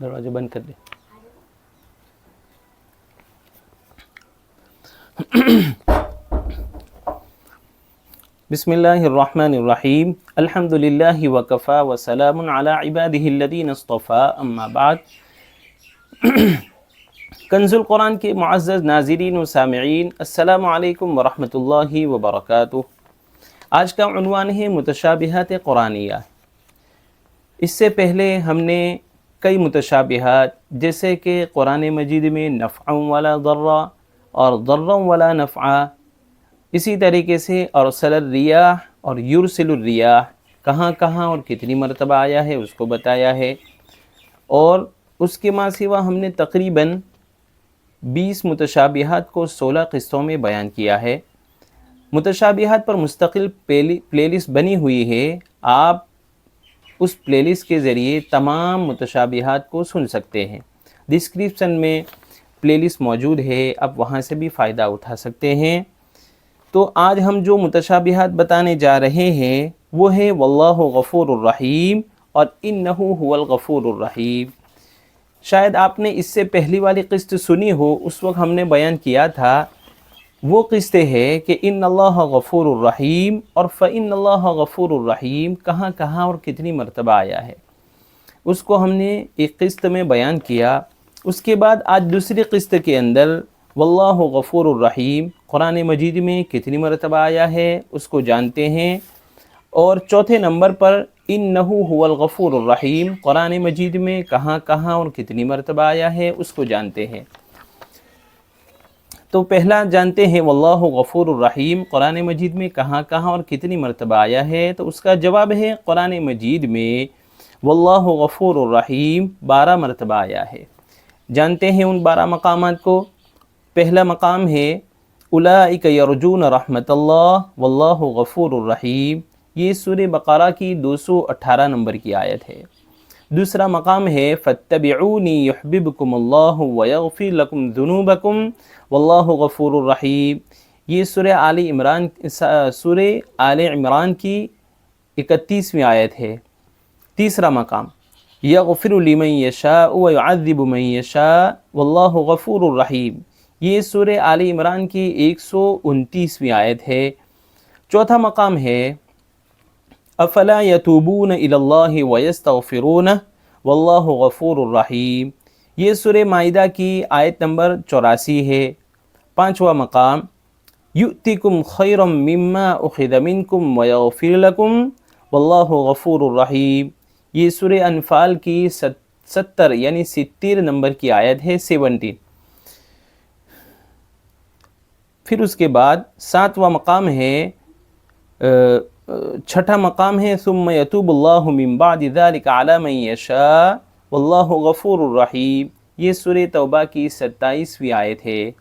دروازہ بند کر دیں. بسم اللہ الرحمن الرحیم. الحمد للہ وکفا وسلام علی عبادہ الذین اصطفیٰ. اما بعد. کنز القرآن کے معزز ناظرین و سامعین، السلام علیکم ورحمۃ اللہ وبرکاتہ. آج کا عنوان ہے متشابہات قرآنیہ. اس سے پہلے ہم نے کئی متشابہات جیسے کہ قرآن مجید میں نفع ولا ضر اور ضر ولا نفع، اسی طریقے سے ارسل الریاح اور یرسل الریاح کہاں کہاں اور کتنی مرتبہ آیا ہے اس کو بتایا ہے. اور اس کے ماں سوا ہم نے تقریباً 20 متشابہات کو 16 قسطوں میں بیان کیا ہے. متشابہات پر مستقل پلے لسٹ بنی ہوئی ہے. آپ اس پلے لسٹ کے ذریعے تمام متشابہات کو سن سکتے ہیں. ڈسکرپشن میں پلے لسٹ موجود ہے، آپ وہاں سے بھی فائدہ اٹھا سکتے ہیں. تو آج ہم جو متشابہات بتانے جا رہے ہیں وہ ہے واللہ غفور الرحیم اور انہ هو الغفور الرحیم. شاید آپ نے اس سے پہلی والی قسط سنی ہو، اس وقت ہم نے بیان کیا تھا وہ قسط ہے کہ ان اللہ غفور الرحیم اور فإن اللہ غفور الرحیم کہاں کہاں اور کتنی مرتبہ آیا ہے، اس کو ہم نے ایک قسط میں بیان کیا. اس کے بعد آج دوسری قسط کے اندر واللہ غفور الرحیم قرآن مجید میں کتنی مرتبہ آیا ہے اس کو جانتے ہیں. اور چوتھے نمبر پر انہ هو الغفور الرحیم قرآن مجید میں کہاں کہاں اور کتنی مرتبہ آیا ہے اس کو جانتے ہیں. تو پہلا جانتے ہیں واللہ غفور الرحیم قرآن مجید میں کہاں کہاں اور کتنی مرتبہ آیا ہے. تو اس کا جواب ہے قرآن مجید میں واللہ غفور الرحیم 12 مرتبہ آیا ہے. جانتے ہیں ان 12 مقامات کو. پہلا مقام ہے اولئک یرجون رحمت اللہ واللہ غفور الرحیم، یہ سورہ بقرہ کی 218 نمبر کی آیت ہے. دوسرا مقام ہے فاتبعونی یحببکم اللہ ویغفر لکم ذنوبکم واللہ غفور الرحیم، یہ سورہ آل عمران کی 31ویں آیت ہے. تیسرا مقام یغفر لمن یشاء ویعذب من یشاء واللہ غفور الرحیم، یہ سورہ آل عمران کی 129ویں آیت ہے. چوتھا مقام ہے افلا یتوبون الی اللہ ویستغفرونہ واللہ غفور الرحیم، یہ سورہ مائدہ کی آیت نمبر 84 ہے. پانچواں مقام یؤتکم خیرا مما اخذ منکم ویغفر لکم واللہ غفور الرحیم، یہ سورہ انفال کی 70 یعنی 70 نمبر کی آیت ہے 17. پھر اس کے بعد ساتواں مقام ہے چھٹا مقام ہے ثم یتوب اللہ من بعد ذلک علی من یشاء واللہ غفور الرحیم، یہ سورہ توبہ کی 27ویں آیت ہے.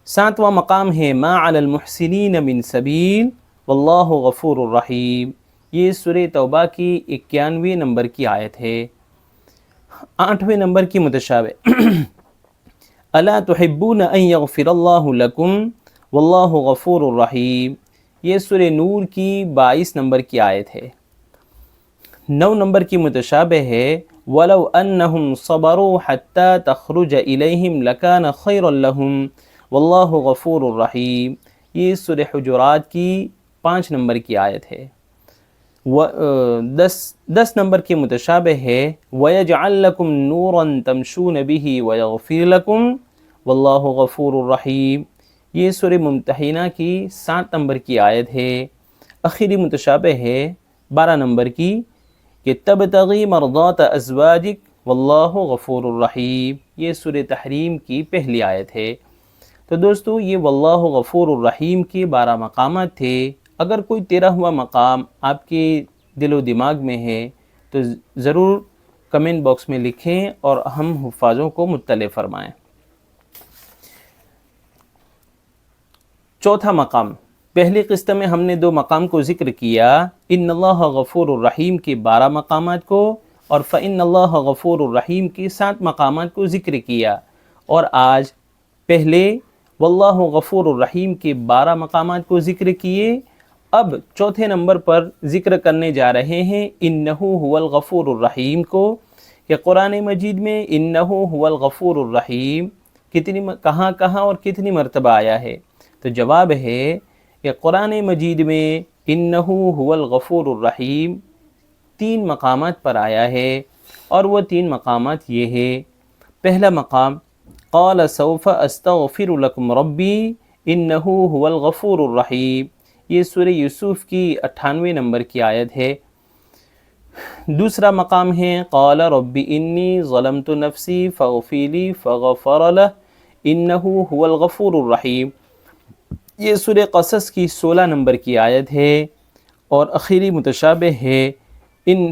ساتواں مقام ہے ما علی المحسنین من سبیل واللہ غفور الرحیم، یہ سورہ توبہ کی 91ویں نمبر کی آیت ہے. 8ویں نمبر کی متشابہ الا تحبون ان یغفر اللہ لکم واللہ غفور الرحیم، یہ سورہ نور کی 22 نمبر کی آیت ہے. 9 نمبر کی متشابہ ہے وَلَوْ أَنَّهُمْ صَبَرُوا حَتَّى تَخْرُجَ إِلَيْهِمْ لَكَانَ خَيْرًا لَهُمْ وَاللَّهُ غَفُورٌ رَحِيمٌ، یہ سورہ حجرات کی 5 نمبر کی آیت ہے. 10 نمبر کی متشابہ ہے وَيَجْعَلْ لَكُمْ نُورًا تَمْشُونَ بِهِ وَيَغْفِرْ لَكُمْ وَاللَّهُ غَفُورٌ رَحِيمٌ، یہ سورہ ممتحنہ کی 7 نمبر کی آیت ہے. آخری متشابہ ہے 12 نمبر کی کہ تبتغی مرضات ازواجک واللہ غفور الرحیم، یہ سورہ تحریم کی پہلی آیت ہے. تو دوستو یہ واللہ غفور الرحیم کے 12 مقامات تھے. اگر کوئی 13واں مقام آپ کے دل و دماغ میں ہے تو ضرور کمنٹ باکس میں لکھیں اور ہم حفاظوں کو مطلع فرمائیں. چوتھا مقام، پہلی قسط میں ہم نے 2 مقام کو ذکر کیا، ان اللہ غفور الرحیم کے 12 مقامات کو اور فإن اللہ غفور الرحیم کے 7 مقامات کو ذکر کیا. اور آج پہلے واللہ غفور الرحیم کے 12 مقامات کو ذکر کیے. اب چوتھے نمبر پر ذکر کرنے جا رہے ہیں انہ هو الغفور الرحیم کو، کہ قرآن مجید میں انہو هو الغفور الرحیم کہاں اور کتنی مرتبہ آیا ہے؟ تو جواب ہے کہ قرآن مجید میں انہو هو الغفور الرحیم 3 مقامات پر آیا ہے، اور وہ 3 مقامات یہ ہے۔ پہلا مقام قال سوف استغفر لکم ربی انہو هو الغفور الرحیم، یہ سورہ یوسف کی 98 نمبر کی آیت ہے۔ دوسرا مقام ہے قال رب انی ظلمت نفسی فاغفر لی فغفر لہ انہو هو الغفور الرحیم، یہ سورہ قصص کی 16 نمبر کی آیت ہے۔ اور آخری متشابہ ہے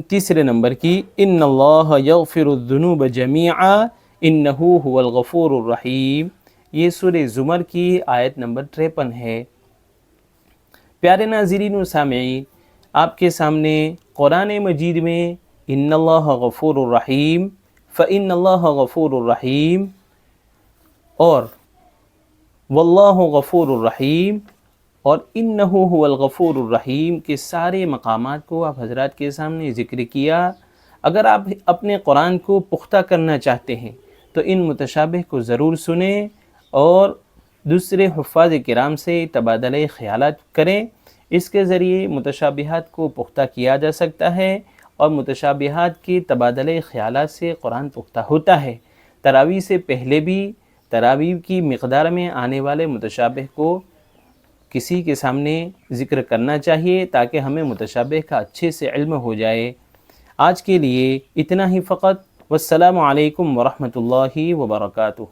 تیسرے نمبر کی ان اللہ یغفر الذنوب جمیعا انہو هو الغفور الرحیم، یہ سورہ زمر کی آیت نمبر 53 ہے۔ پیارے ناظرین و سامعین، آپ کے سامنے قرآن مجید میں ان اللہ غفور الرحیم فإن اللہ غفور الرحیم اور واللہ غفور الرحیم اور انہو هو الغفور الرحیم کے سارے مقامات کو آپ حضرات کے سامنے ذکر کیا۔ اگر آپ اپنے قرآن کو پختہ کرنا چاہتے ہیں تو ان متشابہ کو ضرور سنیں اور دوسرے حفاظ کرام سے تبادلہ خیالات کریں۔ اس کے ذریعے متشابہات کو پختہ کیا جا سکتا ہے، اور متشابہات کے تبادلہ خیالات سے قرآن پختہ ہوتا ہے۔ تراویح سے پہلے بھی تراویح کی مقدار میں آنے والے متشابہ کو کسی کے سامنے ذکر کرنا چاہیے تاکہ ہمیں متشابہ کا اچھے سے علم ہو جائے۔ آج کے لیے اتنا ہی فقط۔ والسلام علیکم ورحمۃ اللہ وبرکاتہ۔